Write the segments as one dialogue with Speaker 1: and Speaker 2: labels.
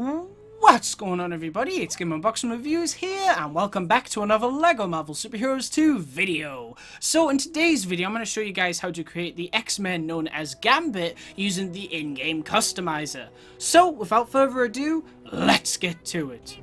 Speaker 1: What's going on, everybody? It's GameUnboxingReviews here, and welcome back to another LEGO Marvel Superheroes 2 video. So in today's video, I'm going to show you guys how to create the X-Men known as Gambit using the in-game Customiser. So without further ado, let's get to it.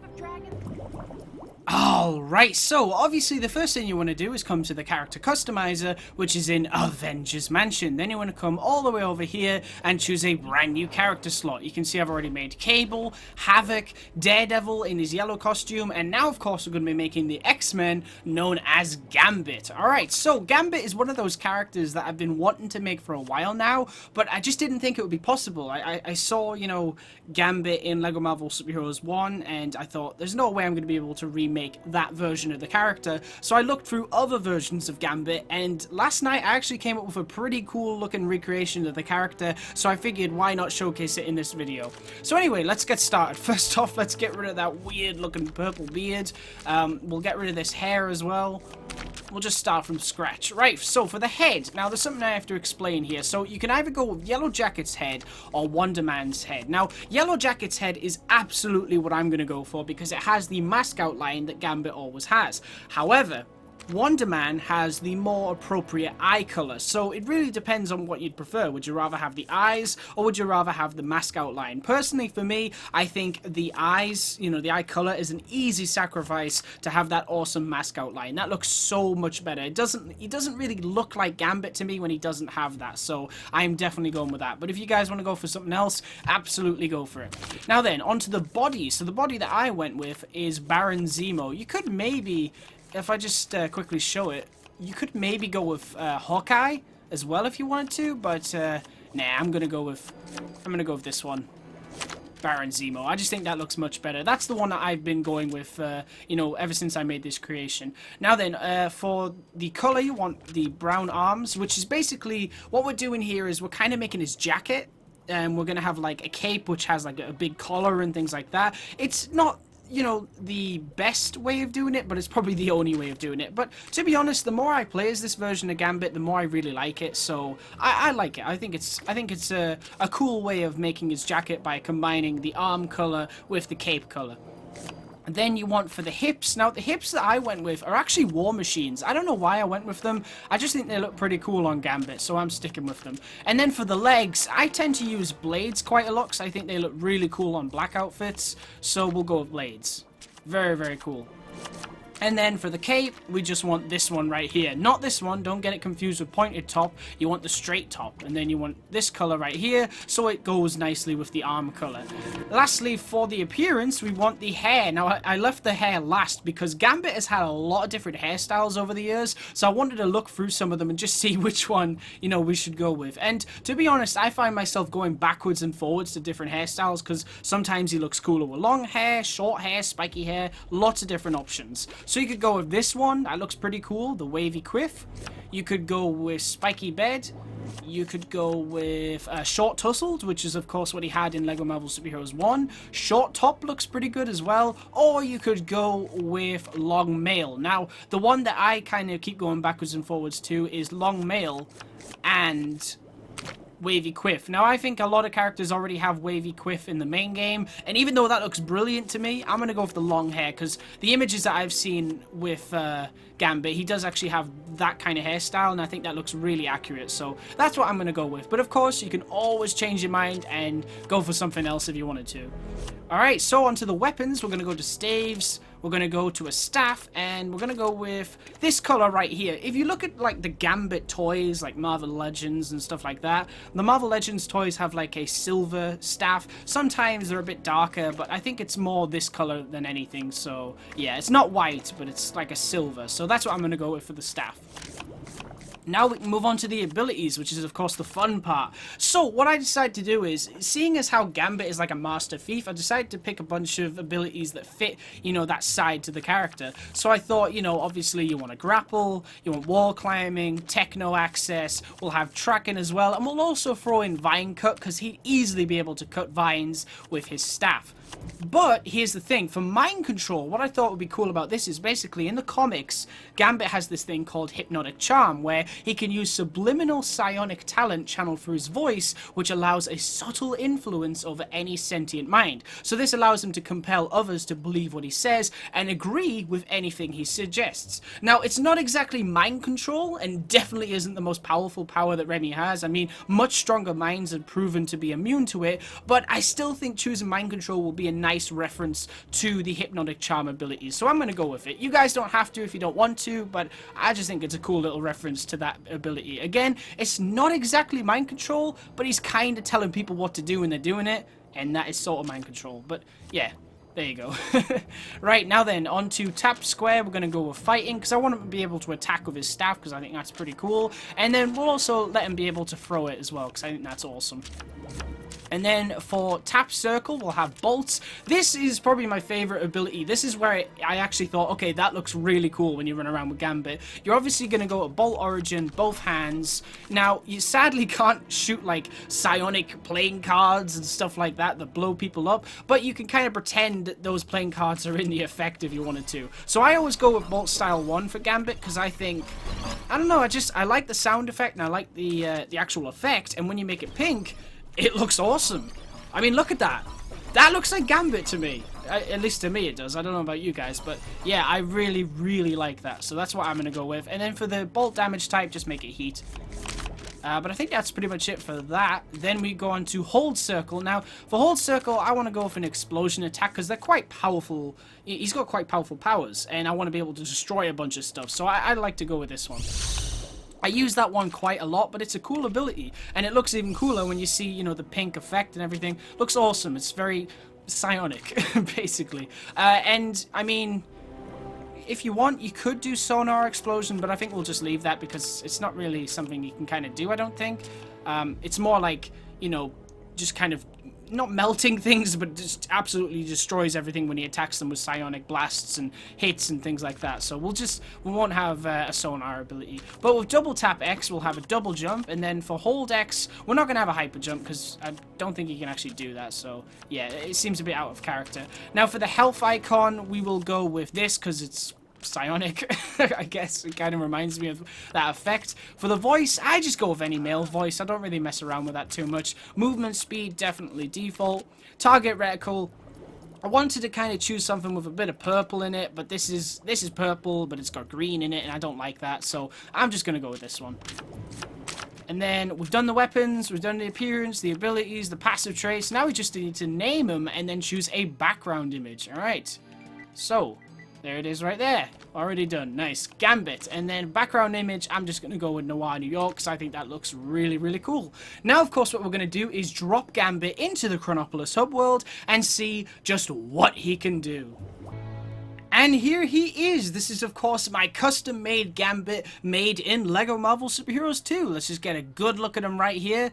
Speaker 1: Alright, so obviously the first thing you want to do is come to the character customizer, which is in Avengers Mansion. Then you want to come all the way over here and choose a brand new character slot. You can see I've already made Cable, Havoc, Daredevil in his yellow costume, and now of course we're going to be making the X-Men known as Gambit. Alright, so Gambit is one of those characters that I've been wanting to make for a while now, but I just didn't think it would be possible. I saw, you know, Gambit in LEGO Marvel Superheroes 1, and I thought there's no way I'm going to be able to remake that version of the character. So I looked through other versions of Gambit, and last night I actually came up with a pretty cool looking recreation of the character, so I figured why not showcase it in this video. So anyway, let's get started. First off, let's get rid of that weird looking purple beard. We'll get rid of this hair as well. We'll just start from scratch. Right, so for the head, now there's something I have to explain here. So you can either go with Yellow Jacket's head or Wonder Man's head. Now, Yellow Jacket's head is absolutely what I'm going to go for because it has the mask outline that Gambit always has. However, Wonder Man has the more appropriate eye color, so it really depends on what you'd prefer. Would you rather have the eyes, or would you rather have the mask outline? Personally, for me, I think the eyes, you know, the eye color is an easy sacrifice to have that awesome mask outline. That looks so much better. He doesn't really look like Gambit to me when he doesn't have that, so I'm definitely going with that. But if you guys want to go for something else, absolutely go for it. Now then, onto the body. So the body that I went with is Baron Zemo. You could maybe, if I just quickly show it, you could maybe go with Hawkeye as well if you wanted to, but nah, I'm gonna go with this one, Baron Zemo. I just think that looks much better. That's the one that I've been going with, you know, ever since I made this creation. Now then, for the color, you want the brown arms, which is basically what we're doing here is we're kind of making his jacket, and we're gonna have like a cape which has like a big collar and things like that. It's not, you know, the best way of doing it, but it's probably the only way of doing it. But to be honest, the more I play as this version of Gambit, the more I really like it. So I like it. I think it's a cool way of making his jacket by combining the arm color with the cape color. And then you want for the hips. Now, the hips that I went with are actually War Machines. I don't know why I went with them. I just think they look pretty cool on Gambit, so I'm sticking with them. And then for the legs, I tend to use blades quite a lot because I think they look really cool on black outfits. So we'll go with blades. Very, very cool. And then for the cape, we just want this one right here. Not this one, don't get it confused with pointed top. You want the straight top. And then you want this color right here, so it goes nicely with the arm color. Lastly, for the appearance, we want the hair. Now, I left the hair last because Gambit has had a lot of different hairstyles over the years, so I wanted to look through some of them and just see which one, you know, we should go with. And to be honest, I find myself going backwards and forwards to different hairstyles because sometimes he looks cooler with long hair, short hair, spiky hair, lots of different options. So you could go with this one, that looks pretty cool, the wavy quiff. You could go with spiky bed. You could go with short tussled, which is of course what he had in LEGO Marvel Superheroes 1. Short top looks pretty good as well. Or you could go with long mail. Now, the one that I kind of keep going backwards and forwards to is long mail and wavy quiff. Now, I think a lot of characters already have wavy quiff in the main game, and even though that looks brilliant to me, I'm going to go with the long hair, because the images that I've seen with Gambit, he does actually have that kind of hairstyle, and I think that looks really accurate, so that's what I'm going to go with. But of course, you can always change your mind and go for something else if you wanted to. Alright, so onto the weapons. We're going to go to staves, we're going to go to a staff, and we're going to go with this color right here. If you look at like the Gambit toys, like Marvel Legends and stuff like that, the Marvel Legends toys have like a silver staff. Sometimes they're a bit darker, but I think it's more this color than anything. So yeah, it's not white, but it's like a silver. So that's what I'm going to go with for the staff. Now we can move on to the abilities, which is of course the fun part. So what I decided to do is, seeing as how Gambit is like a master thief, I decided to pick a bunch of abilities that fit, you know, that side to the character. So I thought, you know, obviously you want to grapple, you want wall climbing, techno access, we'll have tracking as well, and we'll also throw in vine cut, because he'd easily be able to cut vines with his staff. But here's the thing, for mind control, what I thought would be cool about this is basically in the comics, Gambit has this thing called Hypnotic Charm, where he can use subliminal psionic talent channeled through his voice, which allows a subtle influence over any sentient mind. So this allows him to compel others to believe what he says and agree with anything he suggests. Now, it's not exactly mind control, and definitely isn't the most powerful power that Remy has. I mean, much stronger minds have proven to be immune to it, but I still think choosing mind control will be a nice reference to the Hypnotic Charm abilities, so I'm going to go with it. You guys don't have to if you don't want to, but I just think it's a cool little reference to that ability. Again, it's not exactly mind control, but he's kind of telling people what to do when they're doing it, and that is sort of mind control. But yeah, there you go. Right, now then, on to tap square. We're going to go with fighting, because I want him to be able to attack with his staff, because I think that's pretty cool. And then we'll also let him be able to throw it as well, because I think that's awesome. And then for tap circle, we'll have bolts. This is probably my favorite ability. This is where I actually thought, okay, that looks really cool when you run around with Gambit. You're obviously going to go at bolt origin, both hands. Now, you sadly can't shoot like psionic playing cards and stuff like that blow people up, but you can kind of pretend that those playing cards are in the effect if you wanted to. So I always go with bolt style 1 for Gambit, because I think, I don't know, I like the sound effect and I like the actual effect, and when you make it pink, it looks awesome. I mean, look at that. That looks like Gambit to me. At least to me it does. I don't know about you guys, but yeah, I really, really like that. So that's what I'm going to go with. And then for the bolt damage type, just make it heat. But I think that's pretty much it for that. Then we go on to hold circle. Now, for hold circle, I want to go with an explosion attack, because they're quite powerful. He's got quite powerful powers, and I want to be able to destroy a bunch of stuff. So I like to go with this one. I use that one quite a lot, but it's a cool ability, and it looks even cooler when you see, you know, the pink effect and everything. Looks awesome. It's very psionic, basically. And, I mean, if you want, you could do sonar explosion, but I think we'll just leave that, because it's not really something you can kind of do, I don't think. It's more like, you know, just kind of not melting things, but just absolutely destroys everything when he attacks them with psionic blasts and hits and things like that. So we won't have a sonar ability. But with double tap X, we'll have a double jump, and then for hold X, we're not going to have a hyper jump, because I don't think you can actually do that. So yeah, it seems a bit out of character. Now for the health icon, we will go with this, because it's psionic. I guess it kind of reminds me of that effect. For the voice, I just go with any male voice. I don't really mess around with that too much. Movement speed, definitely default. Target reticle, I wanted to kind of choose something with a bit of purple in it, but this is purple, but it's got green in it, and I don't like that, so I'm just gonna go with this one. And then we've done the weapons, we've done the appearance, the abilities, the passive traits. Now we just need to name them and then choose a background image. Alright, so there it is right there. Already done. Nice. Gambit. And then background image, I'm just going to go with Noir, New York, because I think that looks really, really cool. Now, of course, what we're going to do is drop Gambit into the Chronopolis HUB World and see just what he can do. And here he is. This is, of course, my custom-made Gambit made in LEGO Marvel Superheroes 2. Let's just get a good look at him right here.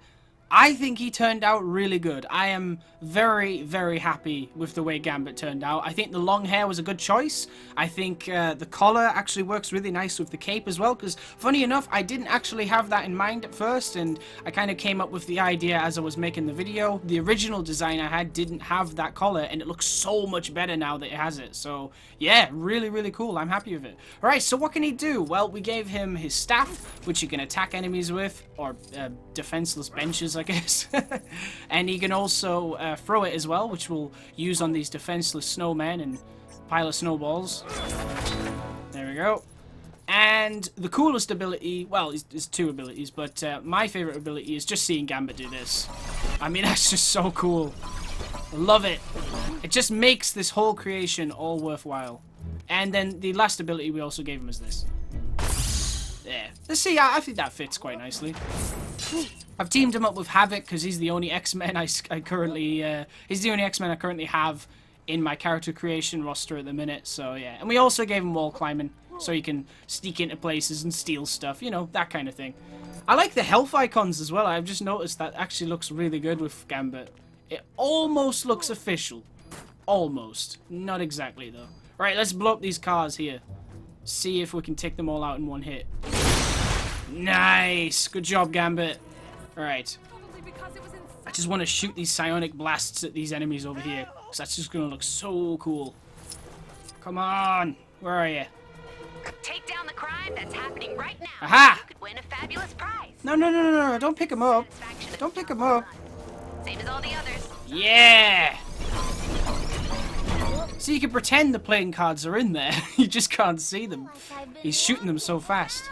Speaker 1: I think he turned out really good. I am very, very happy with the way Gambit turned out. I think the long hair was a good choice. I think the collar actually works really nice with the cape as well, because funny enough, I didn't actually have that in mind at first, and I kind of came up with the idea as I was making the video. The original design I had didn't have that collar, and it looks so much better now that it has it. So yeah, really, really cool. I'm happy with it. Alright, so what can he do? Well, we gave him his staff, which he can attack enemies with, or defenseless benches, I guess. And he can also throw it as well, which we'll use on these defenseless snowmen and pile of snowballs. There we go. And the coolest ability, well, there's two abilities, but my favorite ability is just seeing Gambit do this. I mean, that's just so cool. I love it. It just makes this whole creation all worthwhile. And then the last ability we also gave him is this. There. Let's see, I think that fits quite nicely. I've teamed him up with Havoc because he's the only X-Men I currently he's the only X-Men I currently have in my character creation roster at the minute. So yeah, and we also gave him wall climbing so he can sneak into places and steal stuff, you know, that kind of thing. I like the health icons as well. I've just noticed that actually looks really good with Gambit. It almost looks official. Almost. Not exactly though. Right, let's blow up these cars here. See if we can take them all out in one hit. Nice! Good job, Gambit. Alright. I just want to shoot these psionic blasts at these enemies over here, because that's just going to look so cool. Come on! Where are you?
Speaker 2: Take down the crime time that's happening right now.
Speaker 1: Aha!
Speaker 2: You could win a fabulous prize.
Speaker 1: No, no, no, no, no, don't pick him up. Don't pick him up.
Speaker 2: Same as all the others.
Speaker 1: Yeah! So you can pretend the playing cards are in there. You just can't see them. He's shooting them so fast.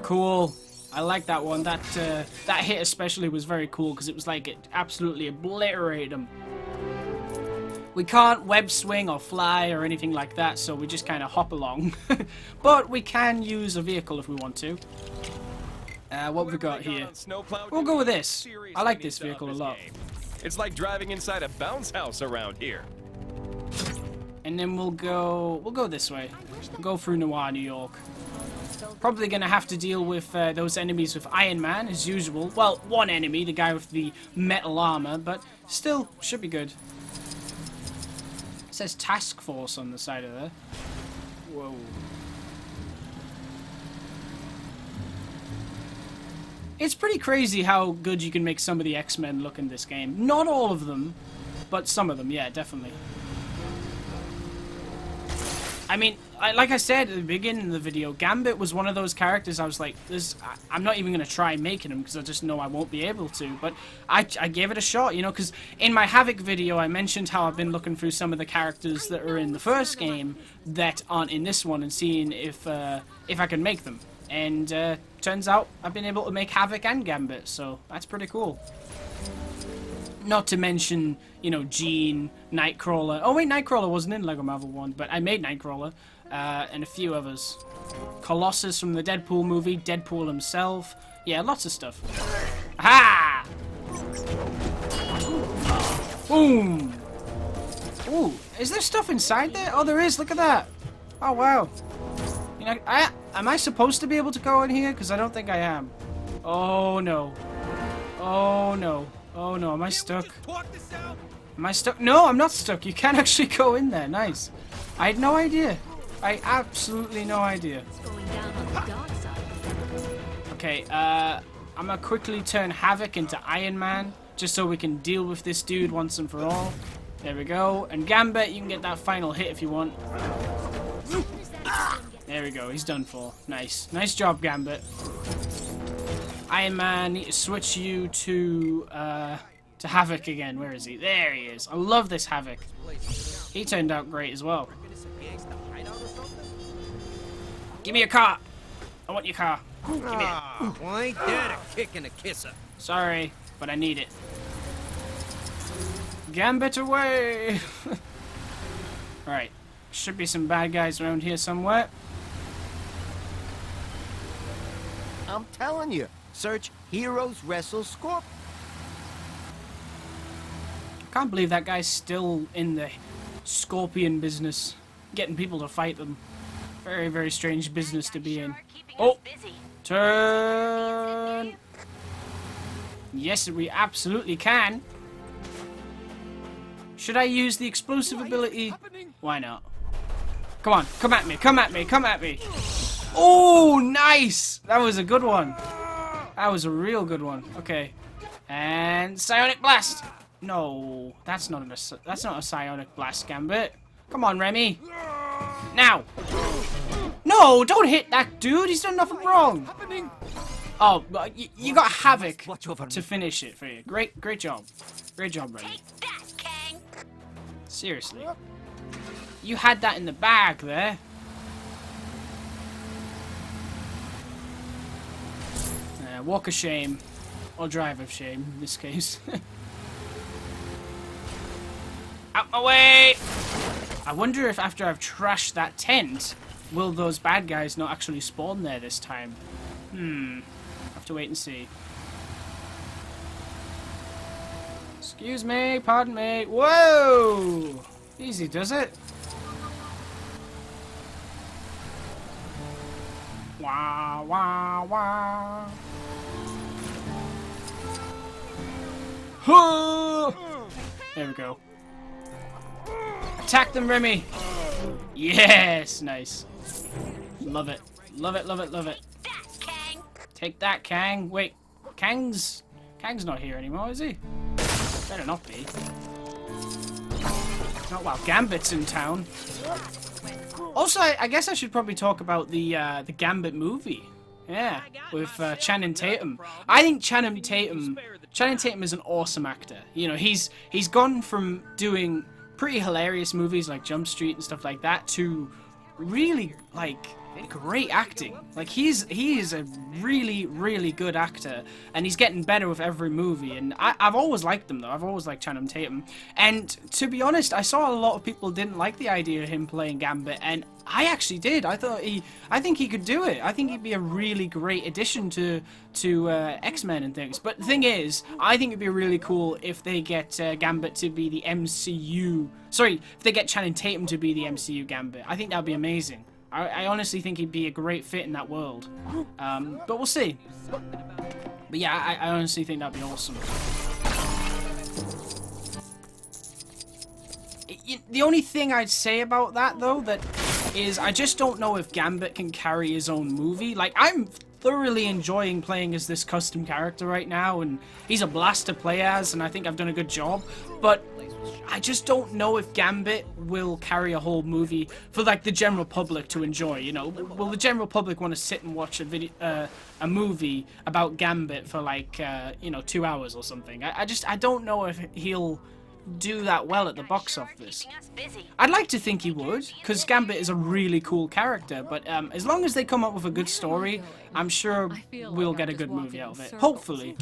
Speaker 1: Cool. I like that one. That hit especially was very cool because it was like it absolutely obliterated him. We can't web swing or fly or anything like that, so we just kind of hop along. But we can use a vehicle if we want to. What have we got here? We'll go with this. I like this vehicle a lot.
Speaker 3: It's like driving inside a bounce house around here.
Speaker 1: And then we'll go this way. We'll go through Noir, New York. Probably gonna have to deal with those enemies with Iron Man as usual. Well, one enemy, the guy with the metal armor, but still should be good. It says Task Force on the side of there. Whoa. It's pretty crazy how good you can make some of the X-Men look in this game. Not all of them, but some of them, yeah, definitely. I mean, like I said at the beginning of the video, Gambit was one of those characters I was like, I'm not even going to try making him because I just know I won't be able to. But I gave it a shot, you know, because in my Havoc video I mentioned how I've been looking through some of the characters that are in the first game that aren't in this one and seeing if I can make them. And turns out I've been able to make Havoc and Gambit, so that's pretty cool. Not to mention, you know, Jean, Nightcrawler. Oh wait, Nightcrawler wasn't in LEGO Marvel 1, but I made Nightcrawler. And a few others. Colossus from the Deadpool movie, Deadpool himself. Yeah, lots of stuff. Aha! Boom! Ooh, is there stuff inside there? Oh, there is, look at that. Oh, wow. You know, am I supposed to be able to go in here? Because I don't think I am. Oh, no. Oh, no. Oh, no, am I stuck? Am I stuck? No, I'm not stuck. You can actually go in there. Nice. I had no idea. I absolutely no idea. Okay, I'm gonna quickly turn Havoc into Iron Man, just so we can deal with this dude once and for all. There we go. And Gambit, you can get that final hit if you want. There we go, he's done for. Nice. Nice job, Gambit. Iron Man, need to switch you to Havoc again. Where is he? There he is. I love this Havoc. He turned out great as well. Give me your car. I want your car. Give me it.
Speaker 4: Well, ain't that a kick and a kisser?
Speaker 1: Sorry, but I need it. Gambit away! Alright. Should be some bad guys around here somewhere.
Speaker 4: I'm telling you. Search Heroes Wrestle Scorp.
Speaker 1: I can't believe that guy's still in the scorpion business. Getting people to fight them. Very, very strange business to be in. Oh! Turn! Yes, we absolutely can. Should I use the explosive ability? Why not? Come on, come at me, come at me, come at me. Oh, nice! That was a good one. That was a real good one. Okay. And Psionic Blast! No, that's not a Psionic Blast, Gambit. Come on, Remy. Now! No, don't hit that dude. He's done nothing wrong. Oh, you got Havoc to finish it for you. Great job. Great job, Remy.
Speaker 2: Take that, Kang.
Speaker 1: Seriously. You had that in the bag there. Walk of shame. Or drive of shame, in this case. Out my way! I wonder if after I've trashed that tent, will those bad guys not actually spawn there this time? Have to wait and see. Excuse me, pardon me. Whoa! Easy does it. Wah, wah, wah. There we go. Attack them, Remy! Yes! Nice. Love it. Love it, love it, love it. Take that, Kang. Wait, Kang's not here anymore, is he? Better not be. Oh, wow, Gambit's in town. Also, I guess I should probably talk about the Gambit movie. Yeah, with Channing Tatum. I think Channing Tatum is an awesome actor. You know, he's gone from doing pretty hilarious movies like Jump Street and stuff like that to really like great acting. Like he is a really good actor, and he's getting better with every movie. And I've always liked him though. I've always liked Channing Tatum. And to be honest, I saw a lot of people didn't like the idea of him playing Gambit, and I actually did. I think he could do it. I think he'd be a really great addition to X-Men and things. But the thing is, I think it'd be really cool if they get Gambit to be the MCU. Sorry, if they get Channing Tatum to be the MCU Gambit. I think that'd be amazing. I honestly think he'd be a great fit in that world. But we'll see. But yeah, I honestly think that'd be awesome. The only thing I'd say about that, though, is I just don't know if Gambit can carry his own movie. Like, I'm thoroughly enjoying playing as this custom character right now, and he's a blast to play as, and I think I've done a good job. But I just don't know if Gambit will carry a whole movie for like the general public to enjoy. You know, will the general public want to sit and watch a movie about Gambit for like 2 hours or something? I don't know if he'll do that well at the box office. I'd like to think he would, because Gambit is a really cool character, but as long as they come up with a good story, I'm sure we'll get a good movie out of it. Hopefully.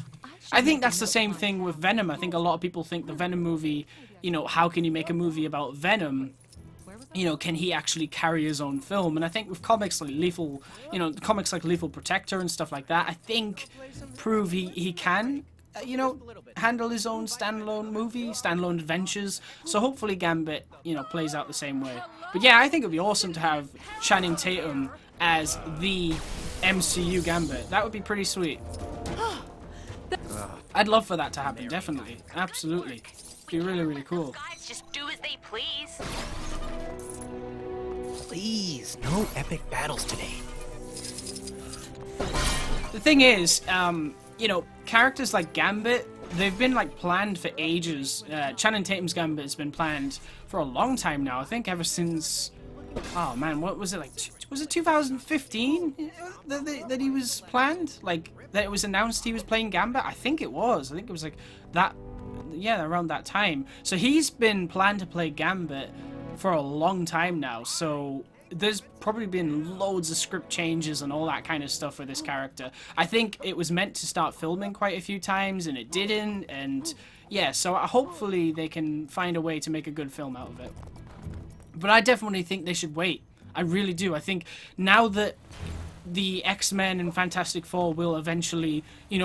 Speaker 1: I think that's the same thing with Venom. I think a lot of people think the Venom movie, you know, how can you make a movie about Venom? You know, can he actually carry his own film? And I think with comics like Lethal Protector and stuff like that, I think prove he can, handle his own standalone adventures. So hopefully Gambit, plays out the same way. But yeah, I think it'd be awesome to have Channing Tatum as the MCU Gambit. That would be pretty sweet. I'd love for that to happen, definitely. Absolutely. It'd be really, really cool.
Speaker 2: Guys just do as they please.
Speaker 5: Please, no epic battles today.
Speaker 1: The thing is, characters like Gambit, they've been planned for ages. Channing Tatum's Gambit has been planned for a long time now. I think ever since, oh man, what was it like? Was it 2015 that he was planned? That it was announced he was playing Gambit? I think it was. I think it was like that, yeah, around that time. So he's been planned to play Gambit for a long time now. So there's probably been loads of script changes and all that kind of stuff for this character. I think it was meant to start filming quite a few times and it didn't, and yeah, so hopefully they can find a way to make a good film out of it. But I definitely think they should wait. I really do. I think now that the X-Men and Fantastic Four will eventually,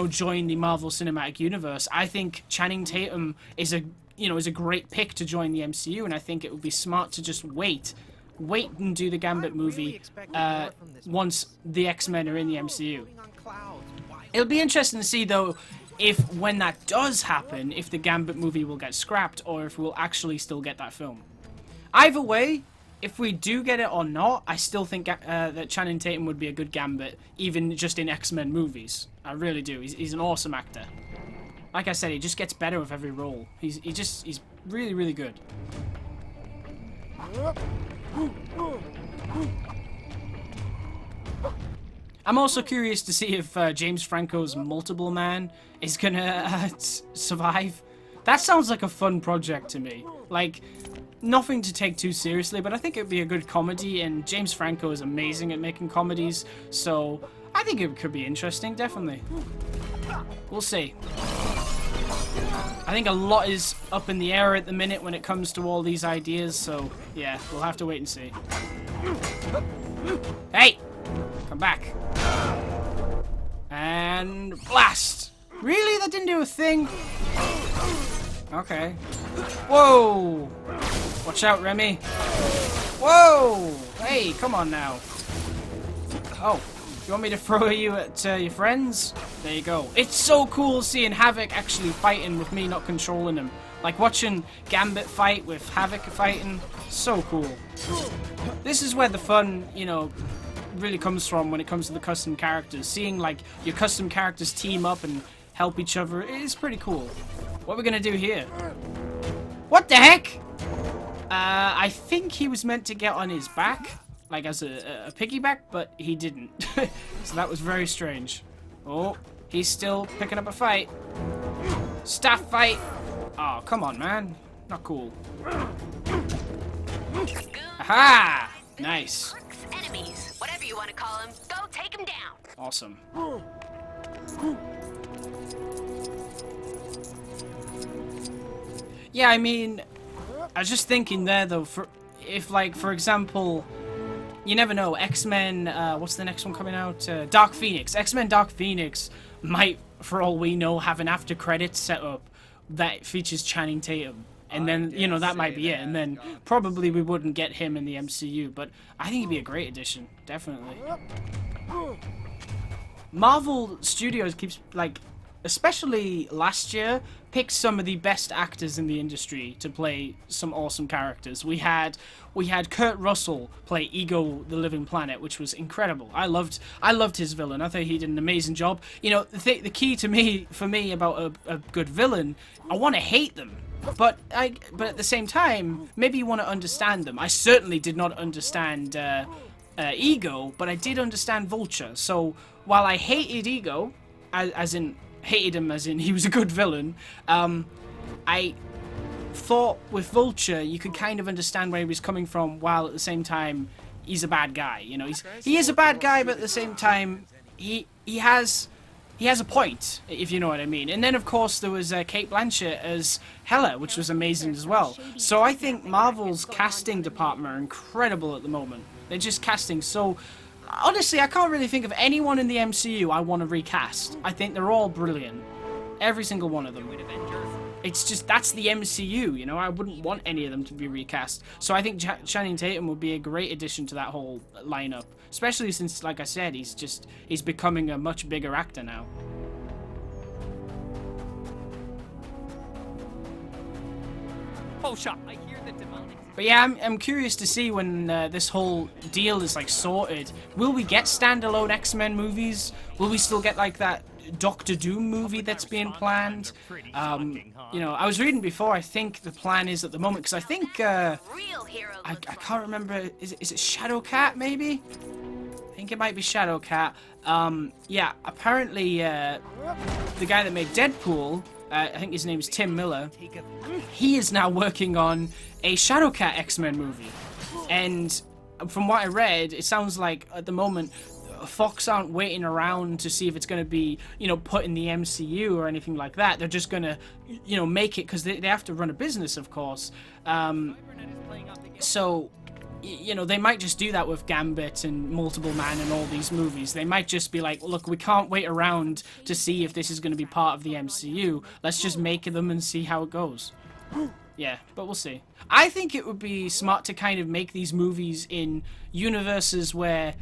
Speaker 1: join the Marvel Cinematic Universe, I think Channing Tatum is a great pick to join the MCU, and I think it would be smart to just wait and do the Gambit movie once the X-Men are in the MCU. It'll be interesting to see, though, if when that does happen, if the Gambit movie will get scrapped or if we'll actually still get that film. Either way, if we do get it or not, I still think that Channing Tatum would be a good Gambit, even just in X-Men movies. I really do. He's an awesome actor. Like I said, he just gets better with every role. He's really, really good. I'm also curious to see if James Franco's Multiple Man is gonna survive. That sounds like a fun project to me. Nothing to take too seriously, but I think it'd be a good comedy, and James Franco is amazing at making comedies, so I think it could be interesting, definitely. We'll see. I think a lot is up in the air at the minute when it comes to all these ideas, so yeah, we'll have to wait and see. Hey! Come back. And blast! Really? That didn't do a thing? Okay. Whoa! Watch out, Remy. Whoa! Hey, come on now. Oh, you want me to throw you at your friends? There you go. It's so cool seeing Havoc actually fighting with me not controlling him. Like watching Gambit fight with Havoc fighting. So cool. This is where the fun, really comes from when it comes to the custom characters. Seeing your custom characters team up and help each other is pretty cool. What are we gonna do here? What the heck? I think he was meant to get on his back, like as a piggyback, but he didn't. So that was very strange. Oh, he's still picking up a fight. Staff fight. Oh, come on, man. Not cool. Aha! Nice.
Speaker 2: Crooks, enemies, whatever you want to call them, go take them down.
Speaker 1: Awesome. Yeah, I mean, I was just thinking there though, if like, for example, you never know, X-Men, what's the next one coming out? Dark Phoenix. X-Men Dark Phoenix might, for all we know, have an after credits setup that features Channing Tatum. And then, you know, that might be it. And then probably we wouldn't get him in the MCU. But I think he'd be a great addition. Definitely. Marvel Studios keeps, like, especially last year, picked some of the best actors in the industry to play some awesome characters. We had Kurt Russell play Ego the Living Planet, which was incredible. I loved his villain. I thought he did an amazing job. You know, the key for me about a good villain, I want to hate them. But at the same time, maybe you want to understand them. I certainly did not understand Ego, but I did understand Vulture. So while I hated Ego, hated him as in he was a good villain, I thought with Vulture you could kind of understand where he was coming from, while at the same time he's a bad guy. You know, he is a bad guy, but at the same time he has a point, if you know what I mean. And then of course there was Cate Blanchett as Hela, which was amazing as well. So I think Marvel's casting department are incredible at the moment. They're just casting so. Honestly, I can't really think of anyone in the MCU I want to recast. I think they're all brilliant. Every single one of them. It's just, that's the MCU, you know? I wouldn't want any of them to be recast. So I think Channing Tatum would be a great addition to that whole lineup. Especially since, like I said, he's becoming a much bigger actor now.
Speaker 5: Oh, shot. I hear the demonic.
Speaker 1: But yeah, I'm curious to see when this whole deal is like sorted. Will we get standalone X-Men movies? Will we still get like that Doctor Doom movie that's being planned? You know, I was reading before. I think the plan is at the moment, because I think I can't remember. Is it Shadowcat maybe? I think it might be Shadowcat. Yeah, apparently the guy that made Deadpool, I think his name's Tim Miller, he is now working on a Shadowcat X-Men movie. And from what I read, it sounds like at the moment Fox aren't waiting around to see if it's going to be, you know, put in the MCU or anything like that. They're just going to, you know, make it, because they have to run a business, of course. So, you know, they might just do that with Gambit and Multiple Man and all these movies. They might just be like, look, we can't wait around to see if this is going to be part of the MCU. Let's just make them and see how it goes. Yeah, but we'll see. I think it would be smart to kind of make these movies in universes where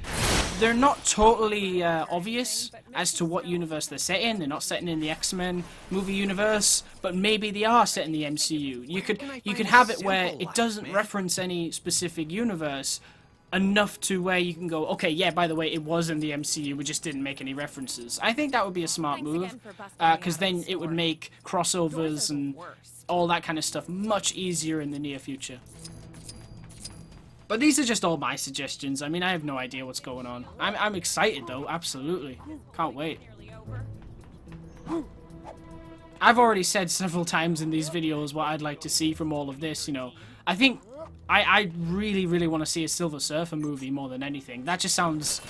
Speaker 1: they're not totally obvious as to what universe they're set in. They're not set in the X-Men movie universe, but maybe they are set in the MCU. You could have it where it doesn't reference any specific universe enough to where you can go, okay, yeah, by the way, it was in the MCU, we just didn't make any references. I think that would be a smart move, because then it would make crossovers and all that kind of stuff much easier in the near future. But these are just all my suggestions. I mean, I have no idea what's going on. I'm excited though, absolutely. Can't wait. I've already said several times in these videos what I'd like to see from all of this, you know. I think I really, really want to see a Silver Surfer movie more than anything. That just sounds...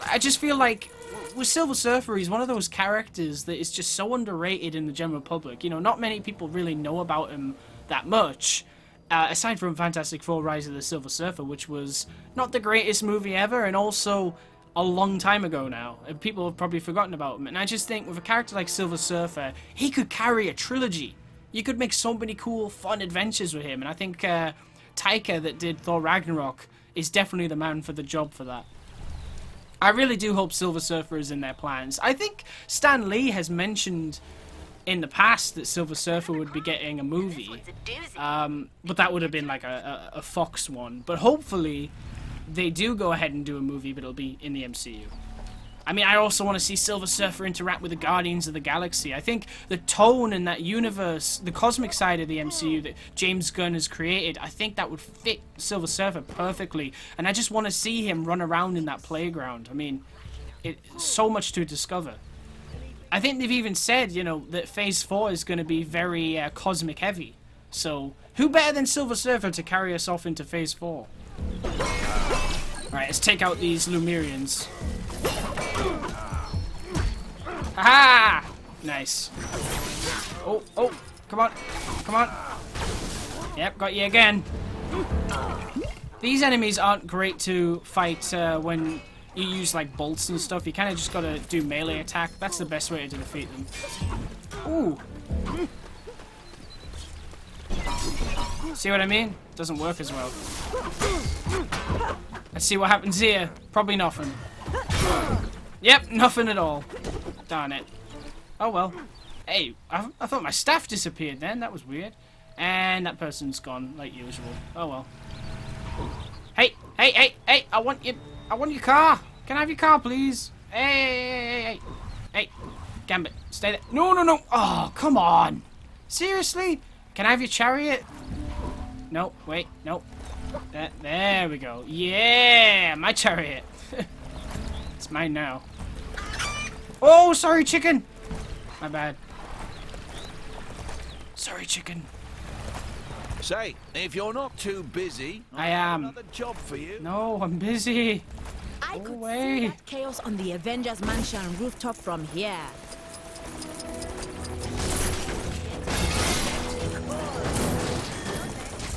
Speaker 1: I just feel like with Silver Surfer, he's one of those characters that is just so underrated in the general public. You know, not many people really know about him that much. Aside from Fantastic Four: Rise of the Silver Surfer, which was not the greatest movie ever, and also a long time ago now. And people have probably forgotten about him. And I just think with a character like Silver Surfer, he could carry a trilogy. You could make so many cool, fun adventures with him. And I think Taika, that did Thor Ragnarok, is definitely the man for the job for that. I really do hope Silver Surfer is in their plans. I think Stan Lee has mentioned in the past that Silver Surfer would be getting a movie, but that would have been like a Fox one. But hopefully they do go ahead and do a movie, but it'll be in the MCU. I mean, I also want to see Silver Surfer interact with the Guardians of the Galaxy. I think the tone in that universe, the cosmic side of the MCU that James Gunn has created, I think that would fit Silver Surfer perfectly. And I just want to see him run around in that playground. I mean, it's so much to discover. I think they've even said, you know, that Phase 4 is going to be very cosmic heavy. So, who better than Silver Surfer to carry us off into Phase 4? Alright, let's take out these Lumerians. Aha! Nice. Oh, oh, come on. Come on. Yep, got you again. These enemies aren't great to fight when you use like bolts and stuff. You kind of just gotta do melee attack. That's the best way to defeat them. Ooh. See what I mean? Doesn't work as well. Let's see what happens here. Probably nothing. Yep, nothing at all. Darn it. Oh well. Hey, I thought my staff disappeared then. That was weird. And that person's gone, like usual. Oh well. Hey, hey, hey, hey! I want your car. Can I have your car, please? Hey, hey, hey, hey, Gambit, stay there. No, no, no. Oh, come on. Seriously? Can I have your chariot? No, wait, no. There we go. Yeah, my chariot. It's mine now. Oh, sorry, chicken. My bad. Sorry, chicken.
Speaker 6: Say, if you're not too busy,
Speaker 1: I am.
Speaker 6: Another job for you.
Speaker 1: No, I'm busy.
Speaker 7: I
Speaker 1: Go
Speaker 7: could
Speaker 1: away.
Speaker 7: see that chaos on the Avengers Mansion rooftop from here.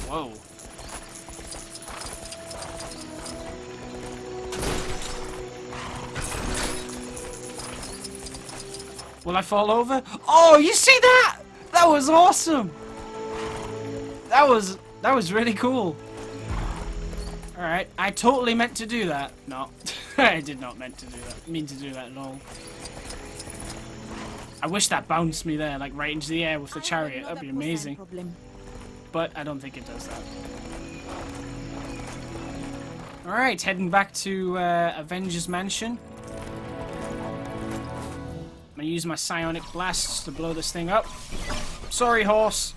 Speaker 1: Whoa. Will I fall over? Oh, you see that? That was awesome. That was really cool. Alright, I totally meant to do that. No, I did not mean to do that at all. I wish that bounced me there, like right into the air with the chariot. That'd be amazing. But I don't think it does that. Alright, heading back to Avengers Mansion. I'm gonna use my psionic blasts to blow this thing up. Sorry, horse.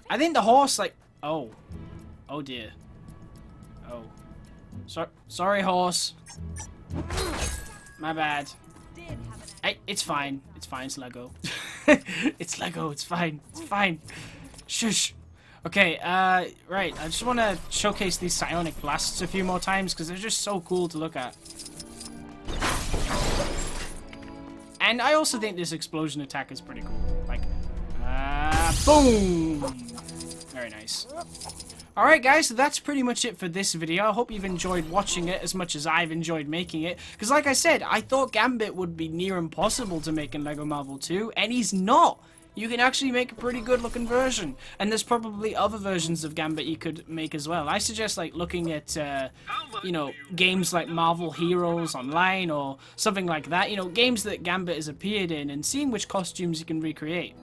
Speaker 1: I think the horse, like... Oh. Oh, dear. Oh. Sorry, horse. My bad. Hey, it's fine. It's fine. It's Lego. It's Lego. It's fine. It's fine. Shush. Okay, right. I just want to showcase these psionic blasts a few more times because they're just so cool to look at. And I also think this explosion attack is pretty cool. Like, boom! Very nice. Alright guys, so that's pretty much it for this video. I hope you've enjoyed watching it as much as I've enjoyed making it. Because like I said, I thought Gambit would be near impossible to make in LEGO Marvel 2, and he's not! You can actually make a pretty good looking version. And there's probably other versions of Gambit you could make as well. I suggest like looking at, you know, games like Marvel Heroes Online or something like that. You know, games that Gambit has appeared in and seeing which costumes you can recreate.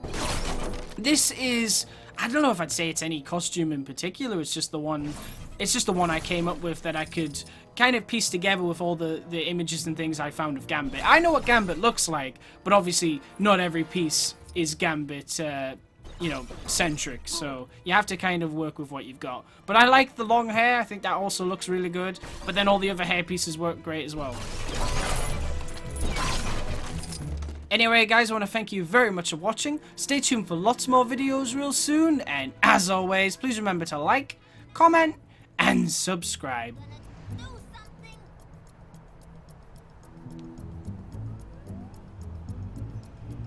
Speaker 1: This is... I don't know if I'd say it's any costume in particular. It's just the one I came up with that I could kind of piece together with all the images and things I found of Gambit. I know what Gambit looks like, but obviously not every piece is Gambit, you know, centric. So you have to kind of work with what you've got. But I like the long hair. I think that also looks really good. But then all the other hair pieces work great as well. Anyway, guys, I want to thank you very much for watching. Stay tuned for lots more videos real soon. And as always, please remember to like, comment, and subscribe.